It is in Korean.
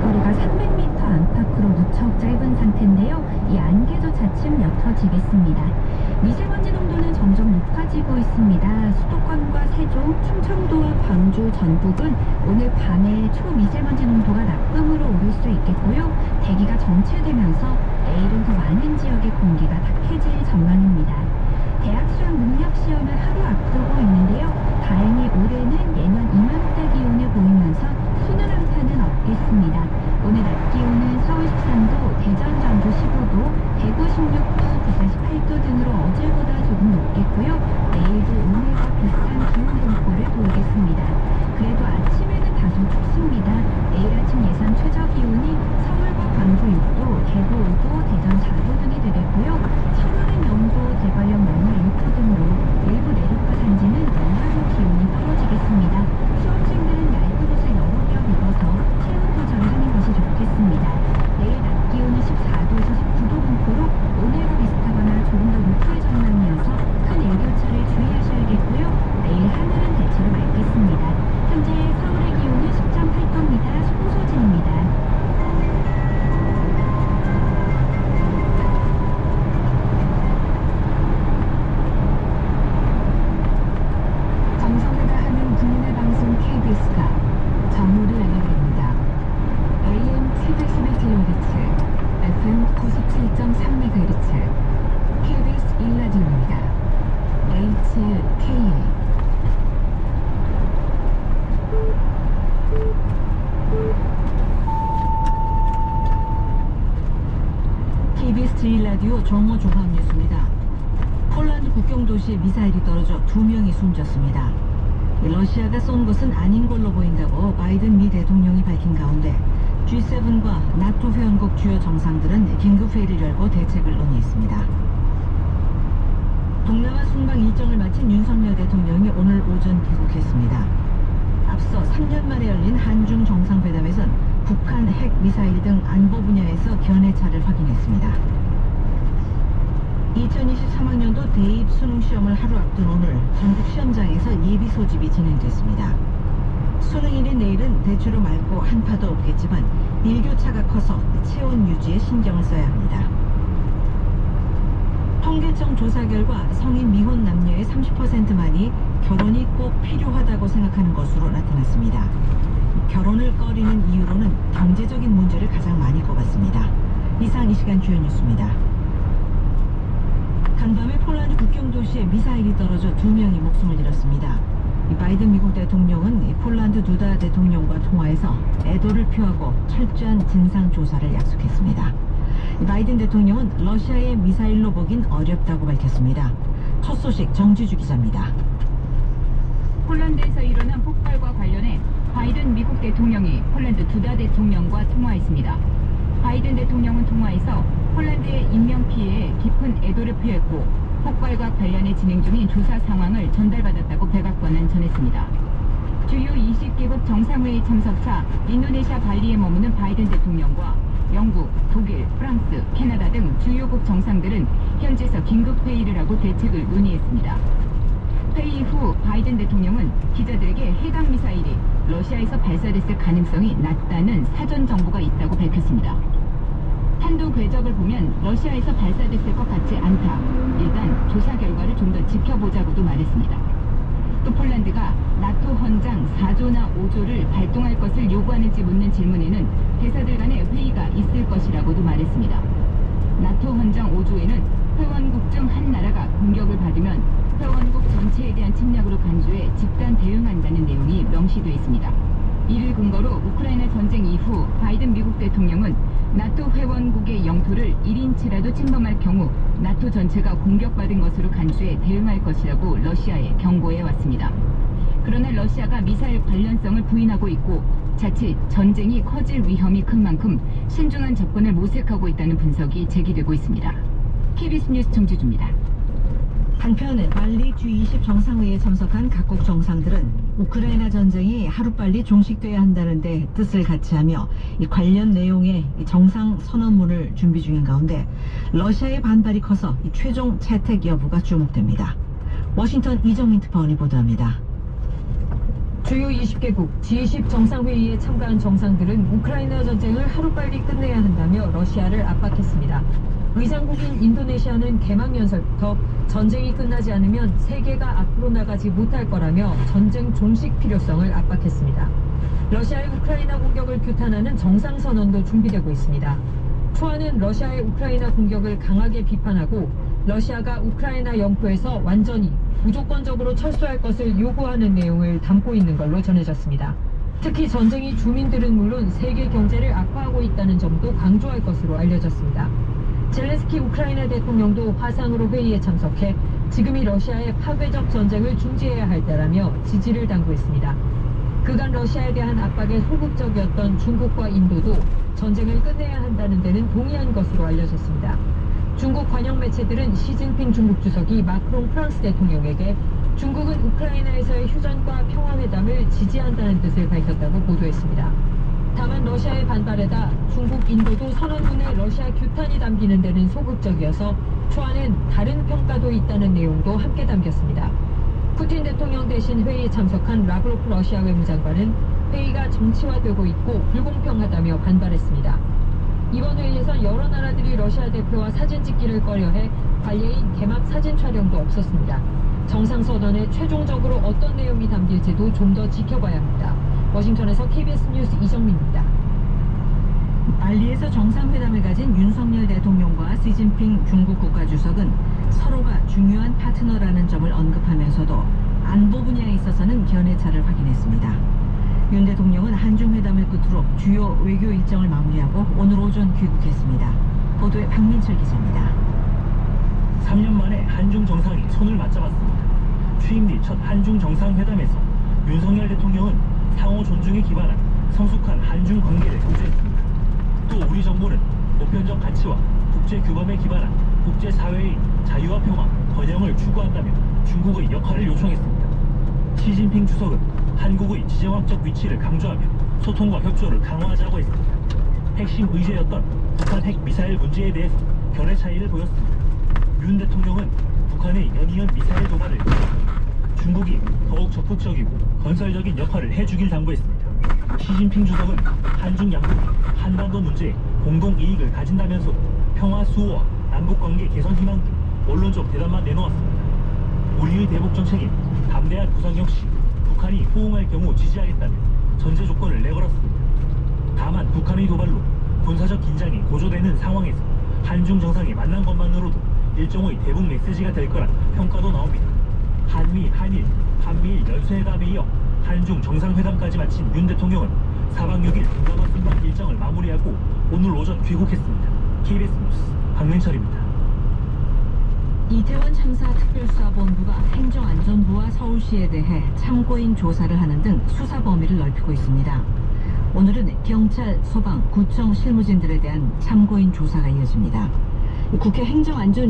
거리가 300m 안팎으로 무척 짧은 상태인데요. 이 안개도 차츰 옅어지겠습니다. 미세먼지 농도는 점점 높아지고 있습니다. 수도권과 세종, 충청도와 광주, 전북은 오늘 밤에 초미세먼지 농도가 나쁨으로 오를 수 있겠고요. 대기가 정체되면서 내일은 더 많은 지역의 공기가 탁해질 전망입니다. 대학 수학 능력 시험을 하루 앞두고 있는데요. 다행히 올해는 예년 이맘때 기온을 보이면서 수능 한파는 없겠습니다. 오늘 낮 기온은 서울 13도, 대전, 전주 15도, 대구 16도, 부산 18도 등으로 어제보다 조금 높겠고요. 내일도 오늘과 비슷한 기온 분포를 보이겠습니다. 그래도 아침에는 다소 춥습니다. 내일 아침 예상 최저 기온이 서울과 광주 6도, 대구 5도, 대전 4도 등이 되겠고요. 천안은 영도, 대관령 영하 1도 등으로 일부 내륙과 산지는 영하로 기온이 떨어지겠습니다. 수험생들은 얇은 옷을 여러 겹 입어서 체온 조절을 하는 것이 좋겠습니다. 내일 낮 기온은 14도에서 19도 분포로 오늘과 비슷하거나 조금 더 높을 전망이어서 큰 일교차를 주의하셔야겠고요. 내일 하늘은 대체로 맑겠습니다. 현재 서울의 기온은 10.8도입니다. 송소진입니다. 정성을 다하는 국민의 방송 KBS가 정보를 알려드립니다. AM 711kHz, FM 97.3MHz, KBS 1라디오입니다. HKA KBS 제1라디오 정오 종합뉴스입니다. 폴란드 국경 도시에 미사일이 떨어져 2명이 숨졌습니다. 러시아가 쏜 것은 아닌 걸로 보인다고 바이든 미 대통령이 밝힌 가운데 G7과 나토 회원국 주요 정상들은 긴급회의를 열고 대책을 논의했습니다. 동남아 순방 일정을 마친 윤석열 대통령이 오늘 오전 귀국했습니다. 앞서 3년 만에 열린 한중 정상회담에선 북한 핵, 미사일 등 안보 분야에서 견해차를 확인했습니다. 2023학년도 대입 수능 시험을 하루 앞둔 오늘 전국 시험장에서 예비 소집이 진행됐습니다. 수능일인 내일은 대체로 맑고 한파도 없겠지만 일교차가 커서 체온 유지에 신경을 써야 합니다. 통계청 조사 결과 성인 미혼 남녀의 30%만이 결혼이 꼭 필요하다고 생각하는 것으로 나타났습니다. 결혼을 꺼리는 이유로는 경제적인 문제를 가장 많이 꼽았습니다. 이상 이 시간 주요 뉴스입니다. 간밤에 폴란드 국경 도시에 미사일이 떨어져 2명이 목숨을 잃었습니다. 바이든 미국 대통령은 폴란드 두다 대통령과 통화해서 애도를 표하고 철저한 진상조사를 약속했습니다. 바이든 대통령은 러시아의 미사일로 보긴 어렵다고 밝혔습니다. 첫 소식 정지주 기자입니다. 폴란드에서 일어난 폭발과 관련해 바이든 미국 대통령이 폴란드 두다 대통령과 통화했습니다. 바이든 대통령은 통화에서 폴란드의 인명피해에 깊은 애도를 표했고 폭발과 관련해 진행 중인 조사 상황을 전달받았다고 백악관은 전했습니다. 주요 20개국 정상회의 참석차 인도네시아 발리에 머무는 바이든 대통령과 영국, 독일, 프랑스, 캐나다 등 주요국 정상들은 현지에서 긴급회의를 하고 대책을 논의했습니다. 회의 후 바이든 대통령은 기자들에게 해당 미사일이 러시아에서 발사됐을 가능성이 낮다는 사전 정보가 있다고 밝혔습니다. 탄도 궤적을 보면 러시아에서 발사됐을 것 같지 않다. 일단 조사 결과를 좀 더 지켜보자고도 말했습니다. 또 폴란드가 나토 헌장 4조나 5조를 발동할 것을 요구하는지 묻는 질문에는 대사들 간의 회의가 있을 것이라고도 말했습니다. 나토 헌장 5조에는 회원국 중 한 나라가 공격을 받으면 회원국 전체에 대한 침략으로 간주해 집단 대응한다는 내용이 명시되어 있습니다. 이를 근거로 우크라이나 전쟁 이후 바이든 미국 대통령은 나토 회원국의 영토를 1인치라도 침범할 경우 나토 전체가 공격받은 것으로 간주해 대응할 것이라고 러시아에 경고해 왔습니다. 그러나 러시아가 미사일 관련성을 부인하고 있고 자칫 전쟁이 커질 위험이 큰 만큼 신중한 접근을 모색하고 있다는 분석이 제기되고 있습니다. KBS 뉴스 정지주입니다. 한편 발리 G20 정상회의에 참석한 각국 정상들은 우크라이나 전쟁이 하루빨리 종식돼야 한다는 데 뜻을 같이하며 이 관련 내용의 정상 선언문을 준비 중인 가운데 러시아의 반발이 커서 이 최종 채택 여부가 주목됩니다. 워싱턴 이정민 특파원이 보도합니다. 주요 20개국 G20 정상회의에 참가한 정상들은 우크라이나 전쟁을 하루빨리 끝내야 한다며 러시아를 압박했습니다. 의장국인 인도네시아는 개막 연설부터 전쟁이 끝나지 않으면 세계가 앞으로 나가지 못할 거라며 전쟁 종식 필요성을 압박했습니다. 러시아의 우크라이나 공격을 규탄하는 정상선언도 준비되고 있습니다. 초안은 러시아의 우크라이나 공격을 강하게 비판하고 러시아가 우크라이나 영토에서 완전히 무조건적으로 철수할 것을 요구하는 내용을 담고 있는 걸로 전해졌습니다. 특히 전쟁이 주민들은 물론 세계 경제를 악화하고 있다는 점도 강조할 것으로 알려졌습니다. 젤렌스키 우크라이나 대통령도 화상으로 회의에 참석해 지금이 러시아의 파괴적 전쟁을 중지해야 할 때라며 지지를 당부했습니다. 그간 러시아에 대한 압박에 소극적이었던 중국과 인도도 전쟁을 끝내야 한다는 데는 동의한 것으로 알려졌습니다. 중국 관영 매체들은 시진핑 중국 주석이 마크롱 프랑스 대통령에게 중국은 우크라이나에서의 휴전과 평화회담을 지지한다는 뜻을 밝혔다고 보도했습니다. 다만 러시아의 반발에다 중국, 인도도 선언문에 러시아 규탄이 담기는 데는 소극적이어서 초안엔 다른 평가도 있다는 내용도 함께 담겼습니다. 푸틴 대통령 대신 회의에 참석한 라브로프 러시아 외무장관은 회의가 정치화되고 있고 불공평하다며 반발했습니다. 이번 회의에선 여러 나라들이 러시아 대표와 사진 찍기를 꺼려해 관례인 개막 사진 촬영도 없었습니다. 정상선언에 최종적으로 어떤 내용이 담길지도 좀 더 지켜봐야 합니다. 워싱턴에서 KBS 뉴스 이정민입니다. 발리에서 정상회담을 가진 윤석열 대통령과 시진핑 중국 국가주석은 서로가 중요한 파트너라는 점을 언급하면서도 안보 분야에 있어서는 견해차를 확인했습니다. 윤 대통령은 한중회담을 끝으로 주요 외교 일정을 마무리하고 오늘 오전 귀국했습니다. 보도에 박민철 기자입니다. 3년 만에 한중 정상이 손을 맞잡았습니다. 취임 뒤 첫 한중 정상회담에서 윤석열 대통령은 상호 존중에 기반한 성숙한 한중 관계를 강조했습니다. 또 우리 정부는 보편적 가치와 국제 규범에 기반한 국제사회의 자유와 평화, 번영을 추구한다며 중국의 역할을 요청했습니다. 시진핑 주석은 한국의 지정학적 위치를 강조하며 소통과 협조를 강화하자고 했습니다. 핵심 의제였던 북한 핵 미사일 문제에 대해서 견해 차이를 보였습니다. 윤 대통령은 북한의 연이은 미사일 도발을 중국이 더욱 적극적이고 건설적인 역할을 해주길 당부했습니다. 시진핑 주석은 한중 양국이 한반도 문제에 공동 이익을 가진다면서도 평화 수호와 남북관계 개선 희망 등 원론적 대답만 내놓았습니다. 우리의 대북 정책인 담대한 구상 역시 북한이 호응할 경우 지지하겠다며 전제 조건을 내걸었습니다. 다만 북한의 도발로 군사적 긴장이 고조되는 상황에서 한중 정상이 만난 것만으로도 일종의 대북 메시지가 될 거란 평가도 나옵니다. 한미, 한일, 한미일 연쇄회담에 이어 한중 정상회담까지 마친 윤 대통령은 4박 6일 동남아 순방 일정을 마무리하고 오늘 오전 귀국했습니다. KBS 뉴스 박민철입니다. 이태원 참사 특별수사본부가 행정안전부와 서울시에 대해 참고인 조사를 하는 등 수사 범위를 넓히고 있습니다. 오늘은 경찰, 소방, 구청 실무진들에 대한 참고인 조사가 이어집니다. 국회 행정안전